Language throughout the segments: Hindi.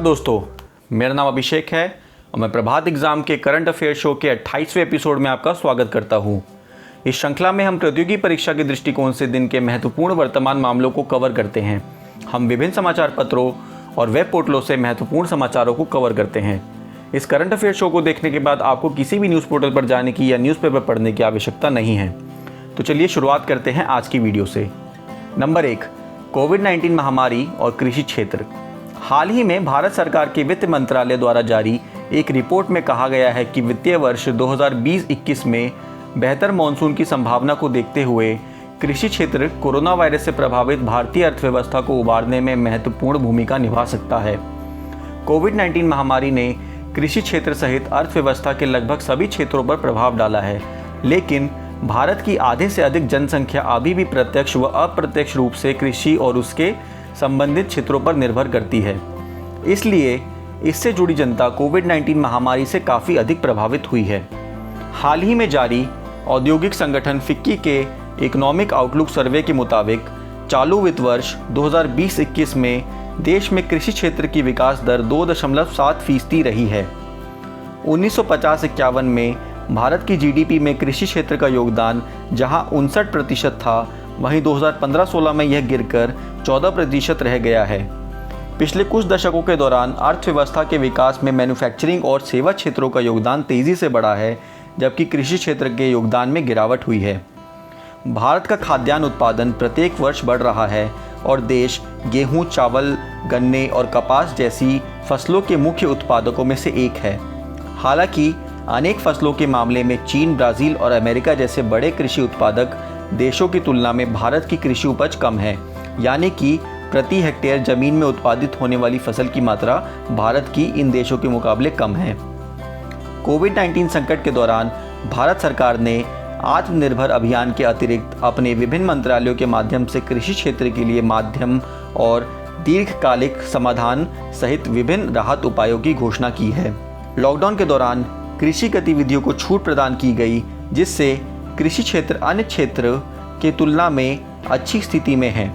दोस्तों, मेरा नाम अभिषेक है और मैं प्रभात एग्जाम के करंट अफेयर शो के 28वें एपिसोड में आपका स्वागत करता हूं। इस श्रृंखला में हम प्रतियोगी परीक्षा के दृष्टिकोण से दिन के महत्वपूर्ण वर्तमान मामलों को कवर करते हैं। हम विभिन्न समाचार पत्रों और वेब पोर्टलों से महत्वपूर्ण समाचारों को कवर करते हैं। इस करंट अफेयर शो को देखने के बाद आपको किसी भी न्यूज़ पोर्टल पर जाने की या न्यूज़पेपर पढ़ने की आवश्यकता नहीं है। तो चलिए शुरुआत करते हैं आज की वीडियो से। नंबर 1, कोविड-19 महामारी और कृषि क्षेत्र। हाल ही में भारत सरकार के वित्त मंत्रालय द्वारा जारी एक रिपोर्ट में कहा गया है कि वित्तीय वर्ष 2020-21 में बेहतर मॉनसून की संभावना को देखते हुए कृषि क्षेत्र कोरोना वायरस से प्रभावित भारतीय अर्थव्यवस्था को उबारने में महत्वपूर्ण भूमिका निभा सकता है। कोविड-19 महामारी ने कृषि क्षेत्र सहित अर्थव्यवस्था के लगभग सभी क्षेत्रों पर प्रभाव डाला है, लेकिन भारत की आधे से अधिक जनसंख्या अभी भी प्रत्यक्ष व अप्रत्यक्ष रूप से कृषि और उसके संबंधित क्षेत्रों पर निर्भर करती है। इसलिए इससे जुड़ी जनता कोविड-19 महामारी से काफ़ी अधिक प्रभावित हुई है। हाल ही में जारी औद्योगिक संगठन फिक्की के इकोनॉमिक आउटलुक सर्वे के मुताबिक चालू वित्त वर्ष 2020-21 में देश में कृषि क्षेत्र की विकास दर 2.7% रही है। 1950-51 में भारत की जीडीपी में कृषि क्षेत्र का योगदान जहां 59% था, वहीं 2015-16 में यह गिरकर 14% रह गया है। पिछले कुछ दशकों के दौरान अर्थव्यवस्था के विकास में मैन्युफैक्चरिंग और सेवा क्षेत्रों का योगदान तेज़ी से बढ़ा है, जबकि कृषि क्षेत्र के योगदान में गिरावट हुई है। भारत का खाद्यान्न उत्पादन प्रत्येक वर्ष बढ़ रहा है और देश गेहूं, चावल, गन्ने और कपास जैसी फसलों के मुख्य उत्पादकों में से एक है। हालांकि अनेक फसलों के मामले में चीन, ब्राज़ील और अमेरिका जैसे बड़े कृषि उत्पादक देशों की तुलना में भारत की कृषि उपज कम है, यानी कि प्रति हेक्टेयर जमीन में उत्पादित होने वाली फसल की मात्रा भारत की इन देशों के मुकाबले कम है। कोविड-19 संकट के दौरान भारत सरकार ने आत्मनिर्भर अभियान के अतिरिक्त अपने विभिन्न मंत्रालयों के माध्यम से कृषि क्षेत्र के लिए माध्यम और दीर्घकालिक समाधान सहित विभिन्न राहत उपायों की घोषणा की है। लॉकडाउन के दौरान कृषि गतिविधियों को छूट प्रदान की गई, जिससे कृषि क्षेत्र अन्य क्षेत्र की तुलना में अच्छी स्थिति में है।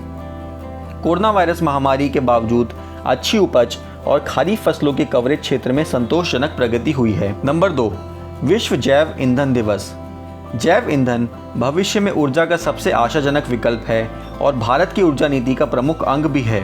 कोरोना वायरस महामारी के बावजूद अच्छी उपज और खरीफ फसलों के कवरेज क्षेत्र में संतोषजनक प्रगति हुई है। नंबर 2, विश्व जैव ईंधन दिवस। जैव ईंधन भविष्य में ऊर्जा का सबसे आशाजनक विकल्प है और भारत की ऊर्जा नीति का प्रमुख अंग भी है।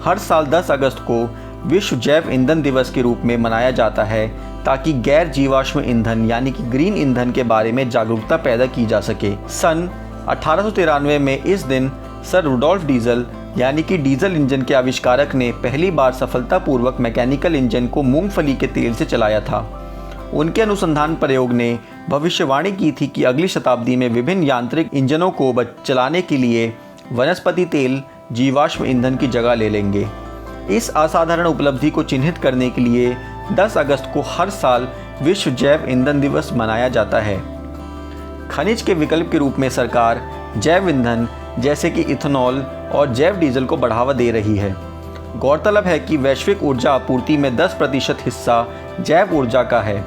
हर साल 10 अगस्त को विश्व जैव ईंधन दिवस के रूप में मनाया जाता है, ताकि गैर जीवाश्म ईंधन यानी कि ग्रीन ईंधन के बारे में जागरूकता पैदा की जा सके। सन 1893 में इस दिन सर रुडोल्फ डीजल यानी कि डीजल इंजन के आविष्कारक ने पहली बार सफलतापूर्वक मैकेनिकल इंजन को मूंगफली के तेल से चलाया था। उनके अनुसंधान प्रयोग ने भविष्यवाणी की थी कि अगली शताब्दी में विभिन्न यांत्रिक इंजनों को चलाने के लिए वनस्पति तेल जीवाश्म ईंधन की जगह ले लेंगे। इस असाधारण उपलब्धि को चिन्हित करने के लिए 10 अगस्त को हर साल विश्व जैव ईंधन दिवस मनाया जाता है। खनिज के विकल्प के रूप में सरकार जैव ईंधन जैसे कि इथेनॉल और जैव डीजल को बढ़ावा दे रही है। गौरतलब है कि वैश्विक ऊर्जा आपूर्ति में 10% हिस्सा जैव ऊर्जा का है।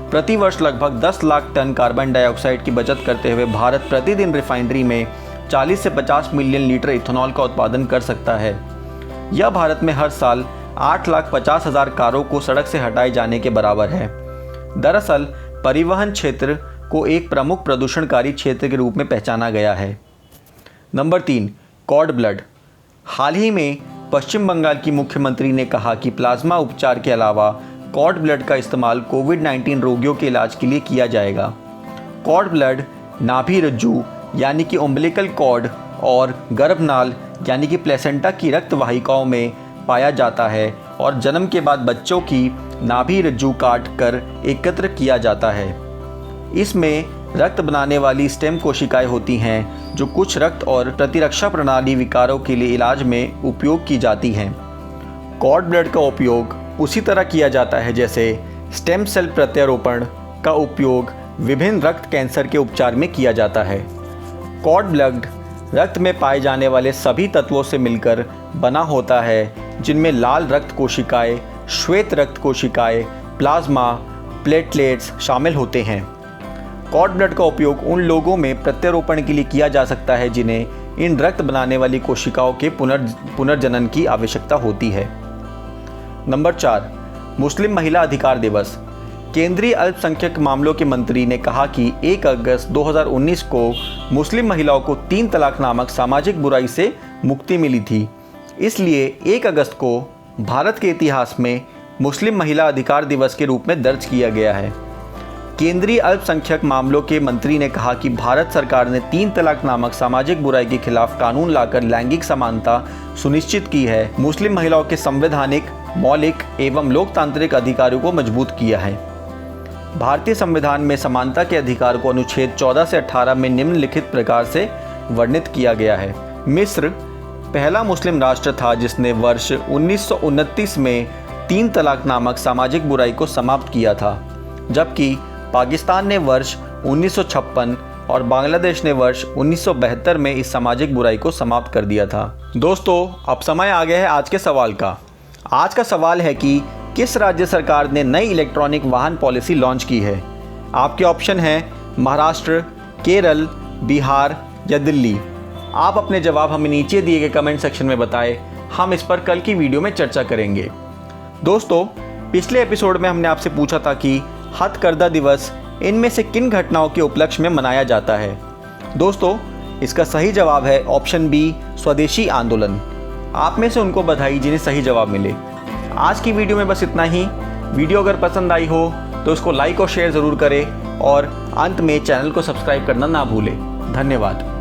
प्रति वर्ष लगभग 10 लाख टन कार्बन डाइऑक्साइड की बचत करते हुए भारत प्रतिदिन रिफाइनरी में 40 से 50 मिलियन लीटर इथेनॉल का उत्पादन कर सकता है। यह भारत में हर साल 8,50,000 कारों को सड़क से हटाए जाने के बराबर है। दरअसल परिवहन क्षेत्र को एक प्रमुख प्रदूषणकारी क्षेत्र के रूप में पहचाना गया है। Number 3, cord blood. हाल ही में पश्चिम बंगाल की मुख्यमंत्री ने कहा कि प्लाज्मा उपचार के अलावा कॉर्ड ब्लड का इस्तेमाल कोविड-19 रोगियों के इलाज के लिए किया जाएगा। कॉर्ड ब्लड नाभि रज्जु यानी कि उम्बिलिकल कॉर्ड और गर्भनाल यानी कि प्लेसेंटा की रक्त वाहिकाओं में पाया जाता है और जन्म के बाद बच्चों की नाभि रज्जु काट कर एकत्र किया जाता है। इसमें रक्त बनाने वाली स्टेम कोशिकाएं होती हैं, जो कुछ रक्त और प्रतिरक्षा प्रणाली विकारों के लिए इलाज में उपयोग की जाती हैं। कॉर्ड ब्लड का उपयोग उसी तरह किया जाता है जैसे स्टेम सेल प्रत्यारोपण का उपयोग विभिन्न रक्त कैंसर के उपचार में किया जाता है। कॉर्ड ब्लड रक्त में पाए जाने वाले सभी तत्वों से मिलकर बना होता है, जिनमें लाल रक्त कोशिकाएं, श्वेत रक्त कोशिकाएं, प्लाज्मा, प्लेटलेट्स शामिल होते हैं। कॉर्ड ब्लड का उपयोग उन लोगों में प्रत्यारोपण के लिए किया जा सकता है जिन्हें इन रक्त बनाने वाली कोशिकाओं के पुनर्जनन की आवश्यकता होती है। नंबर 4, मुस्लिम महिला अधिकार दिवस। केंद्रीय अल्पसंख्यक मामलों के मंत्री ने कहा कि 1 अगस्त 2019 को मुस्लिम महिलाओं को 3 तलाक नामक सामाजिक बुराई से मुक्ति मिली थी। इसलिए 1 अगस्त को भारत के इतिहास में मुस्लिम महिला अधिकार दिवस के रूप में दर्ज किया गया है। केंद्रीय अल्पसंख्यक मामलों के मंत्री ने कहा कि भारत सरकार ने 3 तलाक नामक सामाजिक बुराई के खिलाफ कानून लाकर लैंगिक समानता सुनिश्चित की है, मुस्लिम महिलाओं के संवैधानिक, मौलिक एवं लोकतांत्रिक अधिकारों को मजबूत किया है। भारतीय संविधान में समानता के अधिकार को अनुच्छेद 14 से 18 में निम्नलिखित प्रकार से वर्णित किया गया है। मिस्र पहला मुस्लिम राष्ट्र था जिसने वर्ष 1929 में 3 तलाक नामक सामाजिक बुराई को समाप्त किया था, जबकि पाकिस्तान ने वर्ष 1956 और बांग्लादेश ने वर्ष 1972 में इस सामाजिक बुराई को समाप्त कर दिया था। दोस्तों, अब समय आ गया है आज के सवाल का। आज का सवाल है कि किस राज्य सरकार ने नई इलेक्ट्रॉनिक वाहन पॉलिसी लॉन्च की है। आपके ऑप्शन हैं महाराष्ट्र, केरल, बिहार या दिल्ली। आप अपने जवाब हमें नीचे दिए गए कमेंट सेक्शन में बताएं, हम इस पर कल की वीडियो में चर्चा करेंगे। दोस्तों, पिछले एपिसोड में हमने आपसे पूछा था कि हथकरघा दिवस इनमें से किन घटनाओं के उपलक्ष्य में मनाया जाता है। दोस्तों, इसका सही जवाब है ऑप्शन बी, स्वदेशी आंदोलन। आप में से उनको बधाई जिन्हें सही जवाब मिले। आज की वीडियो में बस इतना ही। वीडियो अगर पसंद आई हो तो इसको लाइक और शेयर ज़रूर करें और अंत में चैनल को सब्सक्राइब करना ना भूलें। धन्यवाद।